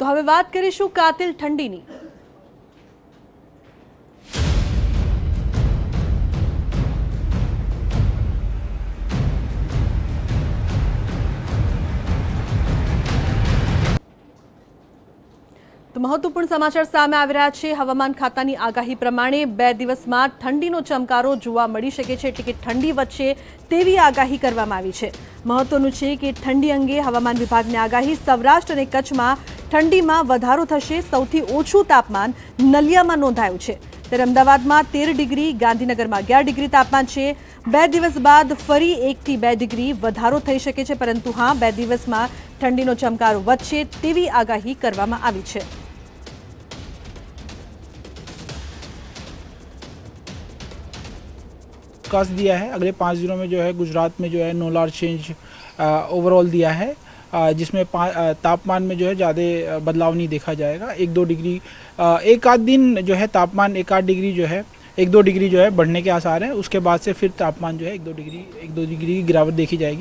તો હવે વાત કરીશું કાતિલ ઠંડીની। તો મહત્વપૂર્ણ સમાચાર સામે આવી રહ્યા છે। હવામાન ખાતાની આગાહી પ્રમાણે 2 દિવસમાં ઠંડીનો ચમકારો જોવા મળી શકે છે, એટલે કે ઠંડી વધશે તેવી આગાહી કરવામાં આવી છે। મહત્વનું છે કે ઠંડી અંગે હવામાન વિભાગની આગાહી। સૌરાષ્ટ્ર અને કચ્છમાં ઠંડીમાં વધારો થશે। સૌથી ઓછું તાપમાન નલિયામાં નોંધાયું છે, ત્યારે અમદાવાદમાં 13 ડિગ્રી, ગાંધીનગરમાં 11 ડિગ્રી તાપમાન છે। 2 દિવસ બાદ ફરી 1 થી 2 ડિગ્રી વધારો થઈ શકે છે, પરંતુ હા, 2 દિવસમાં ઠંડીનો ચમકારો વધશે તેવી આગાહી કરવામાં આવી છે। फोरकास्ट दिया है। अगले 5 दिनों में जो है गुजरात में जो है नो लार्ज चेंज ओवरऑल दिया है, जिसमें तापमान में जो है ज़्यादा बदलाव नहीं देखा जाएगा। 1-2 डिग्री एक आध दिन जो है तापमान 1-8 डिग्री जो है 1-2 डिग्री जो है बढ़ने के आसार हैं। उसके बाद से फिर तापमान जो है 1-2 डिग्री की गिरावट देखी जाएगी।